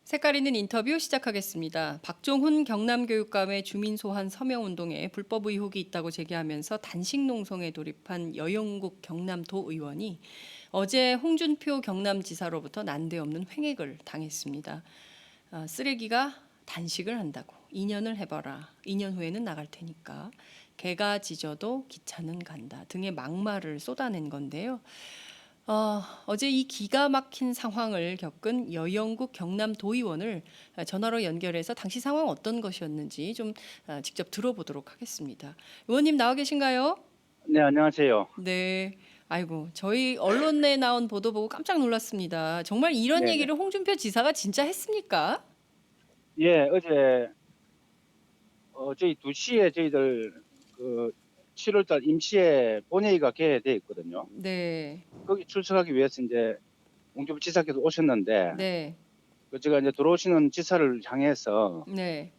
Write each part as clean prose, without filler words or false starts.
색깔 있는 인터뷰 시작하겠습니다. 박종훈 경남교육감의 주민 소환 서명 운동에 불법 의혹이 있다고 제기하면서 단식 농성에 돌입한 여영국 경남도 의원이 어제 홍준표 경남지사로부터 난데없는 횡액을 당했습니다. 쓰레기가 단식을 한다고 2년을 해봐라. 2년 후에는 나갈 테니까. 개가 짖어도 기차는 간다 등의 막말을 쏟아낸 건데요. 어제 이 기가 막힌 상황을 겪은 여영국 경남도의원을 전화로 연결해서 당시 상황 어떤 것이었는지 좀 직접 들어보도록 하겠습니다. 의원님 나와 계신가요? 네, 안녕하세요. 네. 아이고, 저희 언론에 나온 보도 보고 깜짝 놀랐습니다. 정말 이런 네네. 얘기를 홍준표 지사가 진짜 했습니까? 예, 저희 2시에 저희들 그 7월달 임시회 본회의가 개회돼 있거든요. 네. 거기 출석하기 위해서 이제 홍준표 지사께서 오셨는데, 네. 제가 이제 들어오시는 지사를 향해서, 네.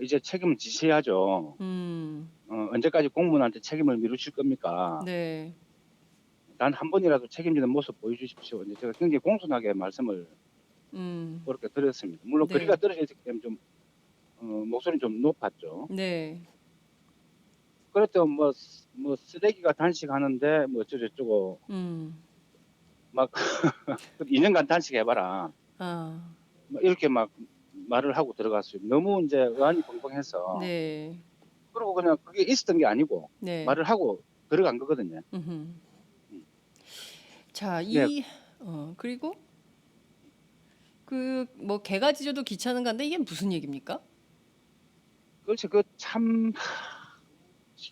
이제 책임을 지셔야죠. 음. 언제까지 공무원한테 책임을 미루실 겁니까? 네. 단 한 번이라도 책임지는 모습 보여주십시오. 이제 제가 굉장히 공손하게 말씀을 음. 그렇게 드렸습니다. 물론 거리가 네. 떨어져 있기 때문에 좀, 목소리는 좀 높았죠. 네. 그랬더니 뭐 쓰레기가 단식하는데 뭐 어쩌고저쩌고 음. 막 2년간 단식해봐라 아. 뭐 이렇게 막 말을 하고 들어갔어요. 너무 이제 의안이 벙벙해서. 네. 그리고 그냥 그게 있었던 게 아니고 네. 말을 하고 들어간 거거든요. 음흠. 음. 자, 네, 그리고 그 뭐 개가 짖어도 기차는 간다 이게 무슨 얘기입니까? 그렇지. 그 참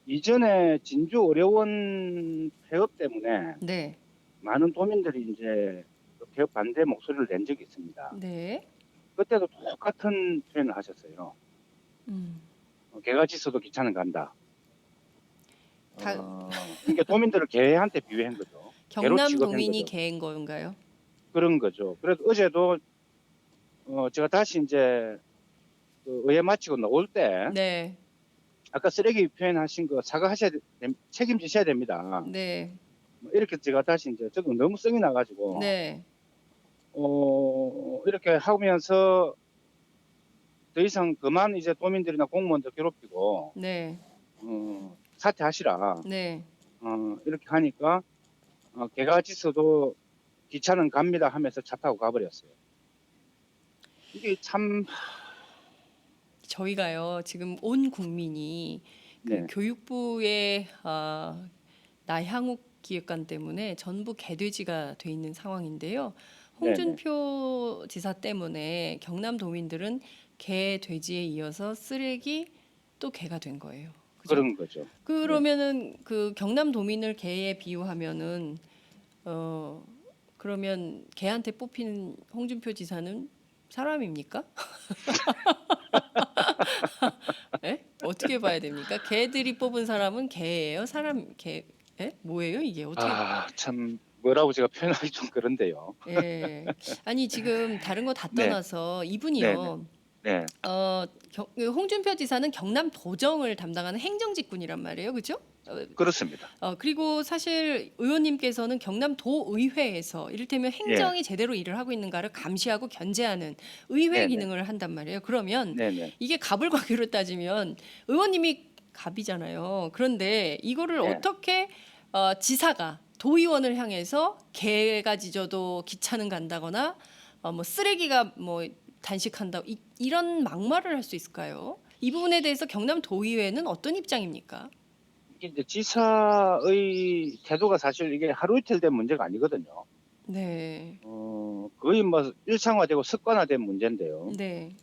이전에 진주 의료원 폐업 때문에 네. 많은 도민들이 이제 그 폐업 반대 목소리를 낸 적이 있습니다. 네. 그때도 똑같은 표현을 하셨어요. 음. 개가 짖어도 기차는 간다. 다 이게 도민들을 개한테 비유한 거죠. 개로 경남 취급한 도민이 거죠. 개인 건가요? 그런 거죠. 그래서 어제도 제가 다시 이제 그 의회 마치고 나올 때 네. 아까 쓰레기 표현하신 거 사과하셔야 책임지셔야 됩니다. 네. 뭐 이렇게 제가 다시 이제 저도 너무 성이 나가지고 네. 이렇게 하면서 더 이상 그만 이제 도민들이나 공무원들 괴롭히고 네. 사퇴하시라 네. 이렇게 하니까 개가 짖어도 기차는 갑니다 하면서 차 타고 가버렸어요. 이게 참. 저희가요, 지금 온 국민이 그 네, 교육부의 나향욱 기획관 때문에 전부 개돼지가 돼 있는 상황인데요. 네, 네, 홍준표 지사 때문에 경남 도민들은 개, 돼지에 이어서 쓰레기 또 개가 된 거예요. 그죠? 그런 거죠. 네. 그러면은 그 경남 도민을 개에 비유하면은 어 그러면 개한테 뽑히는 홍준표 지사는 사람입니까? 예? 어떻게 봐야 됩니까? 개들이 뽑은 사람은 개예요? 사람 개 예? 뭐예요 이게 어떻게 참 뭐라고 제가 표현하기 좀 그런데요. 예. 아니 지금 다른 거 다 네, 떠나서 네, 네, 이분이요. 네, 그 홍준표 지사는 경남 도정을 담당하는 행정직군이란 말이에요. 그죠? 그렇습니다. 그리고 사실 의원님께서는 경남 도의회에서 이를테면 예, 행정이 제대로 일을 하고 있는가를 감시하고 견제하는 의회 네, 네, 기능을 한단 말이에요. 그러면 네, 네, 이게 갑을과 귀로 따지면 의원님이 갑이잖아요. 그런데 이거를 네. 어떻게 지사가 도의원을 향해서 개가 짖어도 기차는 간다거나 뭐 쓰레기가 뭐 단식한다 이런 막말을 할 수 있을까요? 이 부분에 대해서 경남 도의회는 어떤 입장입니까? 이게 이제 지사의 태도가 사실 이게 하루 이틀 된 문제가 아니거든요. 네. 거의 뭐 일상화되고 습관화된 문제인데요. 네.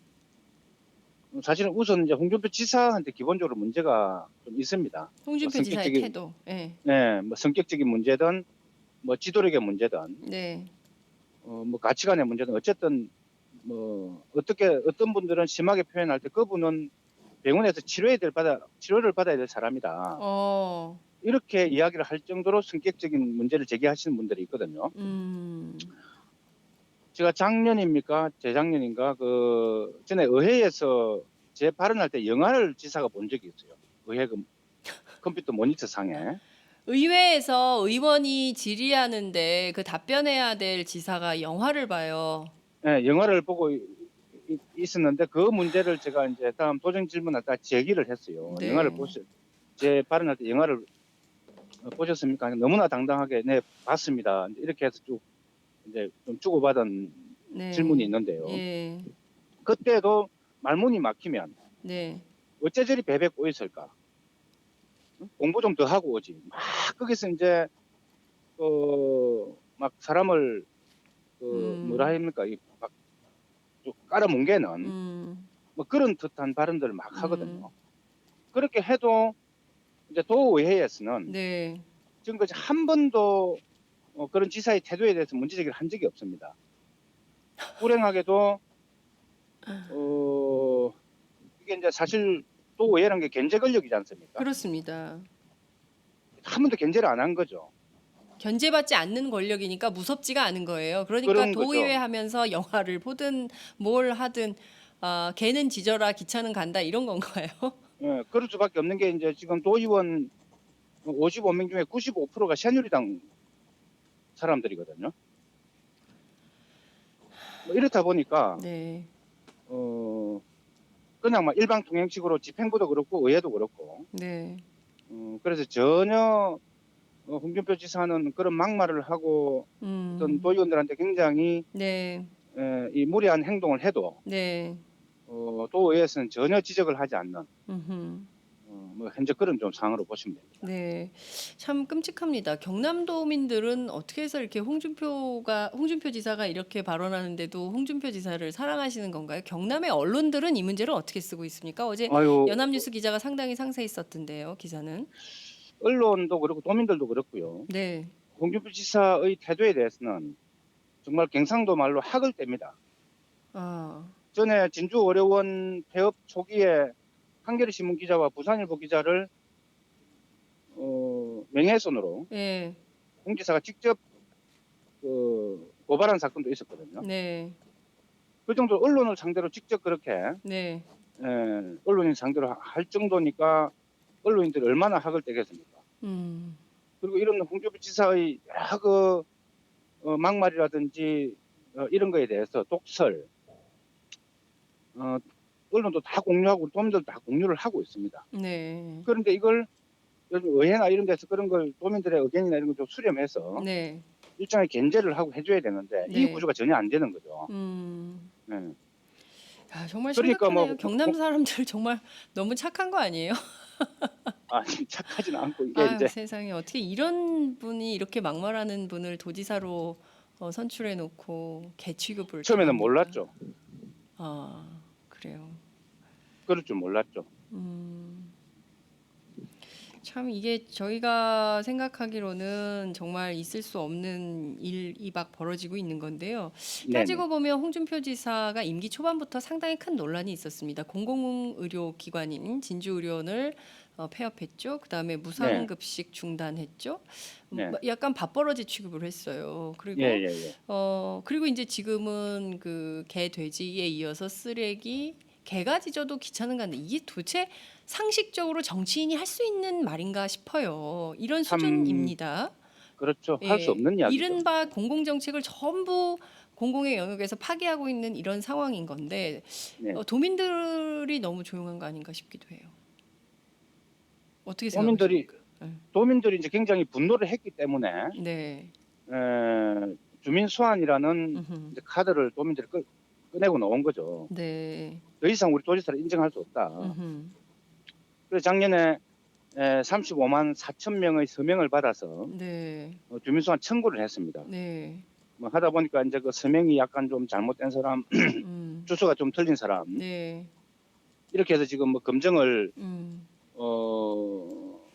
사실은 우선 이제 홍준표 지사한테 기본적으로 문제가 좀 있습니다. 뭐 홍준표 지사의 성격적인, 태도. 네. 네, 뭐 성격적인 문제든 뭐 지도력의 문제든 네. 뭐 가치관의 문제든 어쨌든 뭐 어떤 분들은 심하게 표현할 때 그분은 병원에서 치료를 받아야 될 사람이다. 어. 이렇게 이야기를 할 정도로 성격적인 문제를 제기하시는 분들이 있거든요. 음. 제가 작년입니까? 재작년인가? 그 전에 의회에서 제 발언할 때 영화를 지사가 본 적이 있어요. 의회 그 컴퓨터 모니터 상에. 의회에서 의원이 질의하는데 그 답변해야 될 지사가 영화를 봐요. 예, 영화를 보고 있었는데 그 문제를 제가 이제 다음 도정 질문할 때 제기를 했어요. 영화를 네. 제 발언할 때 영화를 보셨습니까? 너무나 당당하게 네 봤습니다. 이렇게 해서 쭉 이제 좀 주고받은 질문이 네. 있는데요. 예. 그때도 말문이 막히면 네. 어째 저리 베베 꼬였을까? 응? 공부 좀 더 하고 오지. 막 거기서 이제 막 사람을 뭐라 음. 합니까? 막좀 깔아뭉개는 음. 뭐 그런 듯한 발언들을 막 음. 하거든요. 그렇게 해도 이제 도의회에서는 네. 지금까지 한 번도 그런 지사의 태도에 대해서 문제제기를 한 적이 없습니다. 불행하게도 어, 이게 이제 사실 도의회라는 게 견제 권력이지 않습니까? 그렇습니다. 한 번도 견제를 안 한 거죠. 견제받지 않는 권력이니까 무섭지가 않은 거예요. 그러니까 그런 도의회 거죠. 하면서 영화를 보든 뭘 하든 개는 짖어라 기차는 간다 이런 건가요? 예, 그럴 수밖에 없는 게 이제 지금 도의원 55명 중에 95%가 새누리당 사람들이거든요. 뭐 이렇다 보니까 네. 어, 그냥 막 일방 통행식으로 집행부도 그렇고 의회도 그렇고 네. 그래서 전혀 홍준표 지사는 그런 막말을 하고 어떤 음. 도의원들한테 굉장히 네. 이 무리한 행동을 해도 네. 도의회에서는 전혀 지적을 하지 않는 음흠. 뭐 현재 그런 좀 상황으로 보시면 됩니다. 네. 참 끔찍합니다. 경남도민들은 어떻게 해서 이렇게 홍준표 지사가 이렇게 발언하는데도 홍준표 지사를 사랑하시는 건가요? 경남의 언론들은 이 문제를 어떻게 쓰고 있습니까? 어제 아유, 연합뉴스 기자가 상당히 상세히 썼던데요, 기사는. 언론도 그렇고 도민들도 그렇고요. 네. 홍준표 지사의 태도에 대해서는 정말 경상도 말로 학을 뗍니다. 아. 전에 진주 어려원 폐업 초기에 한겨레 신문 기자와 부산일보 기자를 명예훼손으로 예. 홍 지사가 직접 고발한 사건도 있었거든요. 네. 그 정도 언론을 상대로 직접 그렇게 네. 언론인 상대로 할 정도니까 언론인들이 얼마나 학을 떼겠습니까? 음. 그리고 이런 홍준표 지사의 여러 막말이라든지 이런 거에 대해서 독설, 어, 언론도 다 공유하고 도민들도 다 공유를 하고 있습니다. 네. 그런데 이걸 요즘 의회나 이런 데서 그런 걸 도민들의 의견이나 이런 걸 좀 수렴해서 네. 일정의 견제를 하고 해줘야 되는데 이 네. 구조가 전혀 안 되는 거죠. 음. 네. 야, 정말 그러니까 심각하네요. 뭐 경남 사람들 정말 너무 착한 거 아니에요? 아니 착하지는 않고 이게 아유, 이제 세상에 어떻게 이런 분이 이렇게 막말하는 분을 도지사로 선출해 놓고 개취급을 처음에는 당합니까? 몰랐죠. 아, 그래요. 그럴 줄 몰랐죠. 음. 참 이게 저희가 생각하기로는 정말 있을 수 없는 일이 막 벌어지고 있는 건데요. 네네. 따지고 보면 홍준표 지사가 임기 초반부터 상당히 큰 논란이 있었습니다. 공공의료기관인 진주의료원을 폐업했죠. 그다음에 네. 무상급식 중단했죠. 네. 약간 밥벌어지 취급을 했어요. 그리고 예예예. 그리고 이제 지금은 그 개, 돼지에 이어서 쓰레기, 개가 짖어도 기차는 간다. 이게 도대체 상식적으로 정치인이 할 수 있는 말인가 싶어요. 이런 참 수준입니다. 그렇죠. 할 수 예. 없는 이야기죠. 이른바 공공정책을 전부 공공의 영역에서 파기하고 있는 이런 상황인 건데 네. 도민들이 너무 조용한 거 아닌가 싶기도 해요. 어떻게 도민들이 생각하십니까? 예. 도민들이 이제 굉장히 분노를 했기 때문에 네. 주민 소환이라는 음흠. 이제 카드를 도민들이 꺼내고 나온 거죠. 네. 더 이상 우리 도지사를 인정할 수 없다. 음흠. 그래서 작년에 35만 4천 명의 서명을 받아서 네. 주민 소환 청구를 했습니다. 네. 뭐 하다 보니까 이제 그 서명이 약간 좀 잘못된 사람, 음. 주소가 좀 틀린 사람 네. 이렇게 해서 지금 뭐 검증을 음.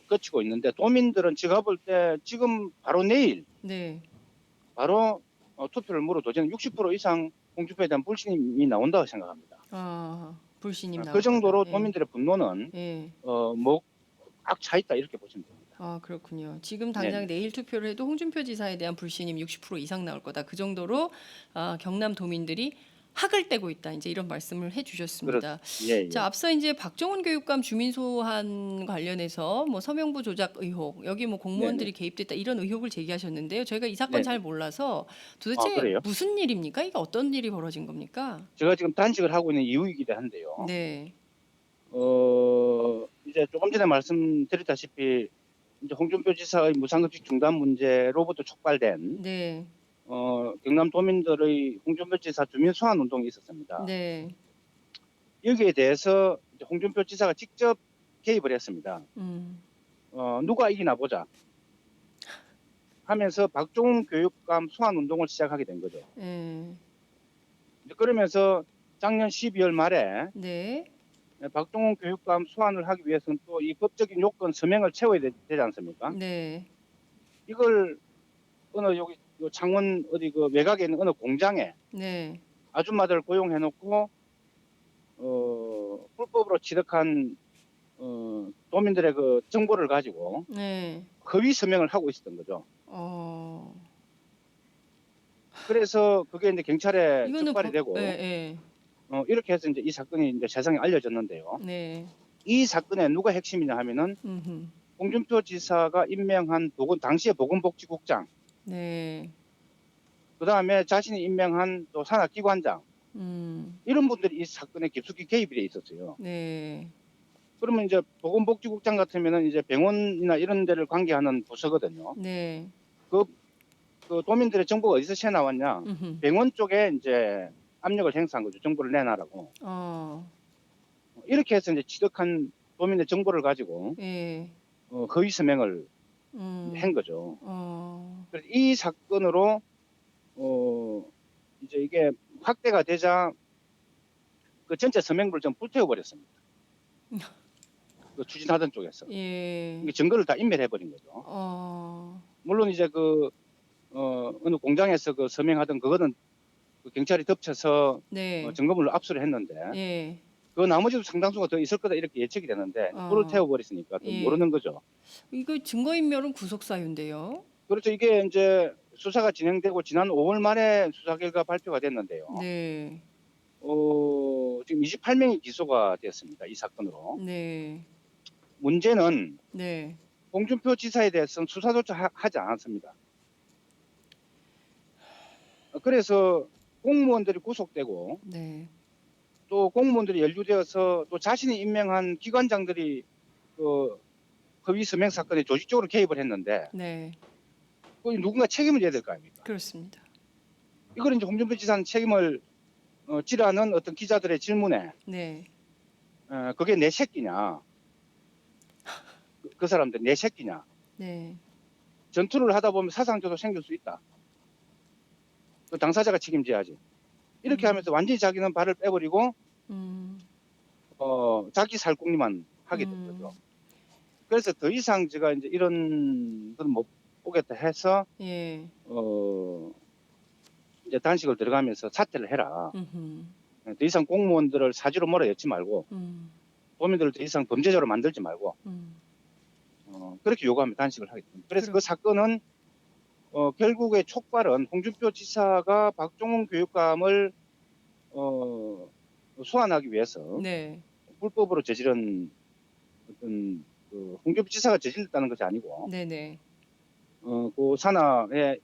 거치고 있는데 도민들은 제가 볼 때 지금 바로 내일 네. 바로 투표를 물어도 저는 60% 이상 홍준표에 대한 불신이 나온다고 생각합니다. 불신임 그 나올 거다. 정도로 예. 도민들의 분노는 예. 뭐꽉 차 있다 이렇게 보시면 됩니다. 그렇군요. 지금 당장 네네. 내일 투표를 해도 홍준표 지사에 대한 불신임 60% 이상 나올 거다. 그 정도로 경남 도민들이 학을 떼고 있다. 이제 이런 말씀을 해주셨습니다. 예, 자, 예. 앞서 이제 박종훈 교육감 주민 소환 관련해서 뭐 서명부 조작 의혹, 여기 뭐 공무원들이 개입됐다 이런 의혹을 제기하셨는데요. 저희가 이 사건 잘 네네. 몰라서 아, 도대체 그래요? 무슨 일입니까? 이게 어떤 일이 벌어진 겁니까? 제가 지금 단식을 하고 있는 이유이기도 한데요. 네, 이제 조금 전에 말씀드렸다시피 이제 홍준표 지사의 무상급식 중단 문제로부터 촉발된 네, 경남도민들의 홍준표 지사 주민 소환 운동이 있었습니다. 네, 여기에 대해서 이제 홍준표 지사가 직접 개입을 했습니다. 음, 누가 이기나 보자 하면서 박종훈 교육감 소환 운동을 시작하게 된 거죠. 네, 이제 그러면서 작년 12월 말에 네, 박종훈 교육감 소환을 하기 위해서는 또 이 법적인 요건 서명을 채워야 되지 않습니까? 네, 이걸 어느 여기 요 창원 어디 그 외곽에 있는 어느 공장에 네, 아줌마들 고용해놓고 불법으로 취득한 도민들의 그 정보를 가지고 네, 허위 서명을 하고 있었던 거죠. 어, 그래서 그게 이제 경찰에 이거는 적발이 되고 예, 이렇게 해서 이제 이 사건이 이제 세상에 알려졌는데요. 네, 이 사건에 누가 핵심이냐 하면은 음, 홍준표 지사가 임명한 당시의 보건복지국장, 네, 그 다음에 자신이 임명한 또 산하기관장 이런 분들이 이 사건에 깊숙이 개입이 돼 있었어요. 네, 그러면 이제 보건복지국장 같으면은 이제 병원이나 이런 데를 관계하는 부서거든요. 네, 그, 그 도민들의 정보가 어디서 새 나왔냐? 음, 병원 쪽에 이제 압력을 행사한 거죠. 정보를 내놔라고. 이렇게 해서 이제 취득한 도민의 정보를 가지고 예, 허위 서명을 한 거죠. 그래서 이 사건으로 이제 이게 확대가 되자 그 전체 서명부를 좀 불태워 버렸습니다. 그 추진하던 쪽에서 예, 이게 증거를 다 인멸해 버린 거죠. 물론 이제 어느 공장에서 그 서명하던 그거는 그 경찰이 덮쳐서 네, 증거물로 압수를 했는데 예, 그 나머지도 상당수가 더 있을 거다 이렇게 예측이 되는데 불을 태워 버렸으니까 또 예. 모르는 거죠. 이거 증거인멸은 구속 사유인데요. 그렇죠. 이게 이제 수사가 진행되고 지난 5월 말에 수사 결과 발표가 됐는데요. 네, 지금 28명이 기소가 됐습니다. 이 사건으로. 네, 문제는 네, 홍준표 지사에 대해서는 수사조차 하지 않았습니다. 그래서 공무원들이 구속되고 네, 또 공무원들이 연루되어서 또 자신이 임명한 기관장들이 그 허위 서명 사건에 조직적으로 개입을 했는데 네, 그 누군가 책임을 져야 될 거 아닙니까? 그렇습니다. 이걸 이제 홍준표 지사는 책임을 지라는 어떤 기자들의 질문에 네, 그게 내 새끼냐? 그 사람들 내 새끼냐? 네, 전투를 하다 보면 사상조도 생길 수 있다. 그 당사자가 책임져야지. 이렇게 하면서 완전히 자기는 발을 빼버리고 자기 살궁리만 하게 된 거죠. 그래서 더 이상 제가 이제 이런 걸 못 보겠다 해서 예, 이제 단식을 들어가면서 사퇴를 해라. 음흠, 더 이상 공무원들을 사지로 몰아넣지 말고 도민들을 더 이상 범죄자로 만들지 말고 그렇게 요구하면 단식을 하게 됩니다. 그래서 그 사건은 결국에 촉발은 홍준표 지사가 박종훈 교육감을 소환하기 위해서 네, 불법으로 저지른 어떤 홍준표 지사가 저질렀다는 것이 아니고 네, 네, 그 산하의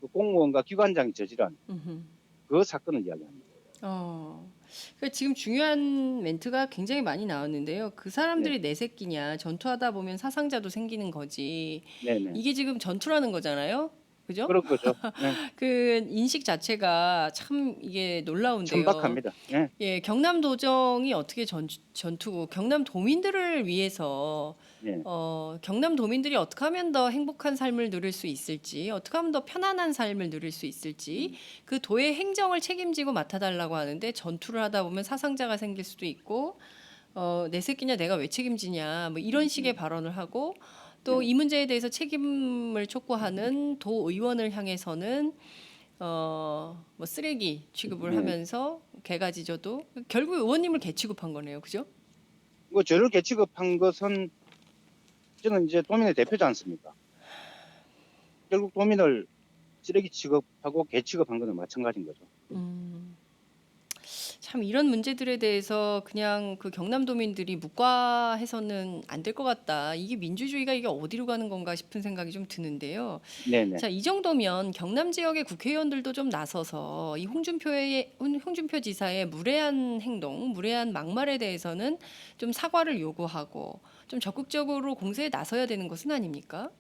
그 공무원과 기관장이 저지른 음흠. 그 사건을 이야기합니다. 그러니까 지금 중요한 멘트가 굉장히 많이 나왔는데요. 그 사람들이 내 새끼냐, 전투하다 보면 사상자도 생기는 거지. 네네. 이게 지금 전투라는 거잖아요. 그죠? 그런 거죠. 네. 그 인식 자체가 참 이게 놀라운데요. 천박합니다. 네. 예, 경남도정이 어떻게 전투고 경남도민들을 위해서 네. 경남도민들이 어떻게 하면 더 행복한 삶을 누릴 수 있을지, 어떻게 하면 더 편안한 삶을 누릴 수 있을지 그 도의 행정을 책임지고 맡아달라고 하는데 전투를 하다 보면 사상자가 생길 수도 있고 내 새끼냐 내가 왜 책임지냐 뭐 이런 식의 발언을 하고 또 이 문제에 대해서 책임을 촉구하는 도의원을 향해서는 뭐 쓰레기 취급을 하면서 개가지져도 결국 의원님을 개취급한 거네요, 그죠? 뭐 저를 개취급한 것은 저는 이제 도민의 대표지 않습니까? 결국 도민을 쓰레기 취급하고 개 취급한 거는 마찬가지인 거죠. 참 이런 문제들에 대해서 그냥 그 경남도민들이 묵과해서는 안 될 것 같다. 이게 민주주의가 이게 어디로 가는 건가 싶은 생각이 좀 드는데요. 네네. 자, 이 정도면 경남 지역의 국회의원들도 좀 나서서 이 홍준표 지사의 무례한 행동, 무례한 막말에 대해서는 좀 사과를 요구하고 좀 적극적으로 공세에 나서야 되는 것은 아닙니까?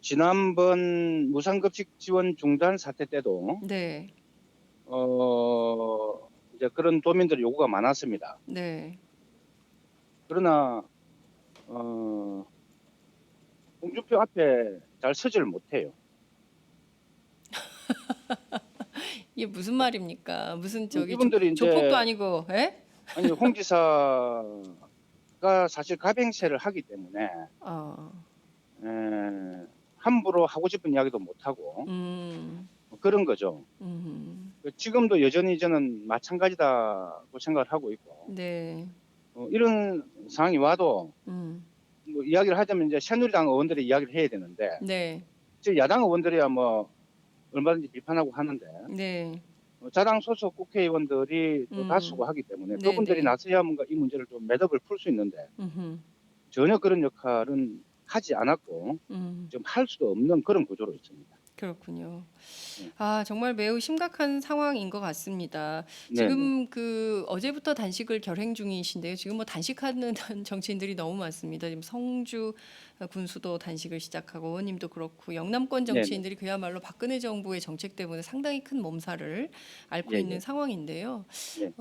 지난번 무상급식 지원 중단 사태 때도 네, 이제 그런 도민들의 요구가 많았습니다. 네. 그러나 홍준표 앞에 잘 서지를 못해요. 이게 무슨 말입니까? 무슨 저기 이분들이 조폭도 이제 아니고, 에? 아니 홍 지사가 사실 가병세를 하기 때문에 어, 에, 함부로 하고 싶은 이야기도 못 하고 음, 그런 거죠. 음, 지금도 여전히 저는 마찬가지다고 생각을 하고 있고 네, 이런 상황이 와도 음, 뭐 이야기를 하자면 이제 새누리당 의원들이 이야기를 해야 되는데 네, 지금 야당 의원들이야 뭐 얼마든지 비판하고 하는데 네, 자당 소속 국회의원들이 또 음, 다수고 하기 때문에 네, 그분들이 네, 나서야 뭔가 이 문제를 좀 매듭을 풀 수 있는데 음흠, 전혀 그런 역할은 하지 않았고 지금 할 수도 없는 그런 구조로 있습니다. 그렇군요. 네, 아, 정말 매우 심각한 상황인 것 같습니다. 네, 네, 지금 그 어제부터 단식을 결행 중이신데요. 지금 뭐 단식하는 정치인들이 너무 많습니다. 지금 성주 군수도 단식을 시작하고 의원님도 그렇고 영남권 네, 네, 정치인들이 그야말로 박근혜 정부의 정책 때문에 상당히 큰 몸살을 앓고 예, 있는 예, 상황인데요. 네.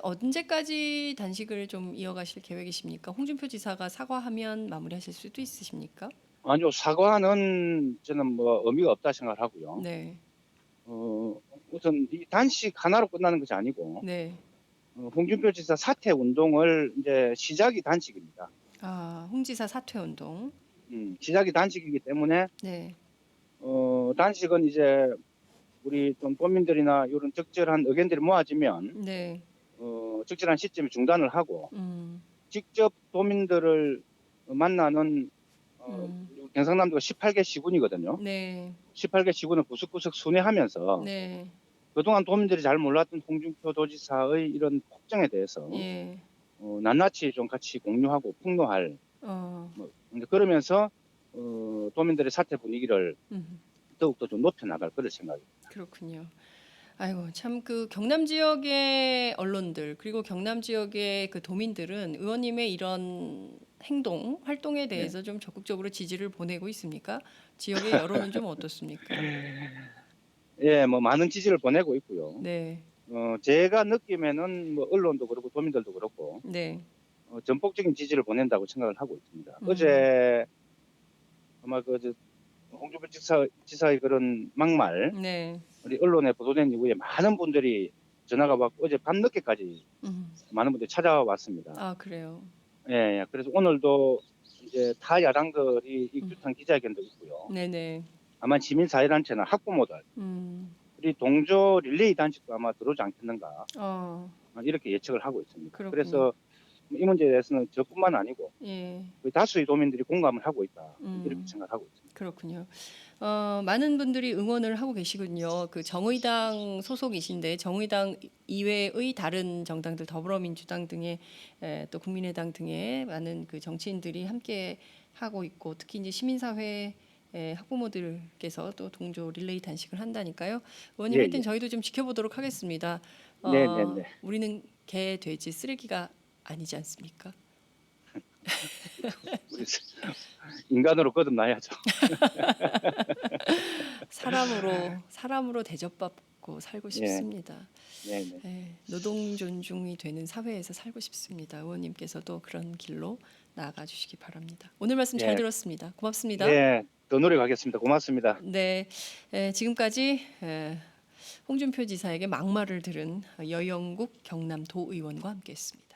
언제까지 단식을 좀 이어가실 계획이십니까? 홍준표 지사가 사과하면 마무리하실 수도 있으십니까? 아니요, 사과는 저는 뭐 의미가 없다 생각을 하고요. 네, 우선 이 단식 하나로 끝나는 것이 아니고 네. 홍준표 지사 사퇴 운동을 이제 시작이 단식입니다. 아, 홍 지사 사퇴 운동. 시작이 단식이기 때문에 네, 단식은 이제 우리 좀 도민들이나 이런 적절한 의견들이 모아지면 네, 적절한 시점에 중단을 하고 음, 직접 도민들을 만나는 음, 경상남도가 18개 시군이거든요. 네, 18개 시군을 구석구석 순회하면서 네, 그동안 도민들이 잘 몰랐던 홍준표 도지사의 이런 폭정에 대해서 예, 낱낱이 좀 같이 공유하고 폭로할 어, 뭐 이제 그러면서 도민들의 사태 분위기를 음, 더욱더 좀 높여나갈 그럴 생각입니다. 그렇군요. 아이고, 참 그 경남 지역의 언론들 그리고 경남 지역의 그 도민들은 의원님의 이런 행동, 활동에 네. 대해서 좀 적극적으로 지지를 보내고 있습니까? 지역의 여론은 좀 어떻습니까? 예, 뭐 많은 지지를 보내고 있고요. 네, 제가 느낌에는 뭐 언론도 그렇고 도민들도 그렇고 네, 전폭적인 지지를 보낸다고 생각을 하고 있습니다. 음, 어제 아마 홍준표 지사의 그런 막말 네, 우리 언론에 보도된 이후에 많은 분들이 전화가 왔고 어제 밤늦게까지 많은 분들이 찾아왔습니다. 아, 그래요. 예, 예. 그래서 오늘도 이제 타 야당들이 이 음, 규탄 기자회견도 있고요. 네네, 아마 시민사회단체나 학부모들, 우리 동조 릴레이 단식도 아마 들어오지 않겠는가 어, 이렇게 예측을 하고 있습니다. 그렇군요. 그래서 이 문제에 대해서는 저뿐만 아니고 예, 거의 다수의 도민들이 공감을 하고 있다 이렇게 음. 생각하고 있습니다. 그렇군요. 많은 분들이 응원을 하고 계시군요. 그 정의당 소속이신데 정의당 이외의 다른 정당들 더불어민주당 등의 또 국민의당 등의 많은 그 정치인들이 함께 하고 있고 특히 이제 시민사회 학부모들께서 또 동조 릴레이 단식을 한다니까요. 의원님 예, 하여튼 예. 저희도 좀 지켜보도록 하겠습니다. 네, 네, 네. 우리는 개, 돼지, 쓰레기가 아니지 않습니까? 우리 인간으로 거듭나야죠. 사람으로 대접받고 살고 예, 싶습니다. 네, 네. 노동 존중이 되는 사회에서 살고 싶습니다. 의원님께서도 그런 길로 나아가 주시기 바랍니다. 오늘 말씀 잘 예, 들었습니다. 고맙습니다. 네. 더 노력하겠습니다. 고맙습니다. 네, 지금까지 홍준표 지사에게 막말을 들은 여영국 경남도 의원과 함께했습니다.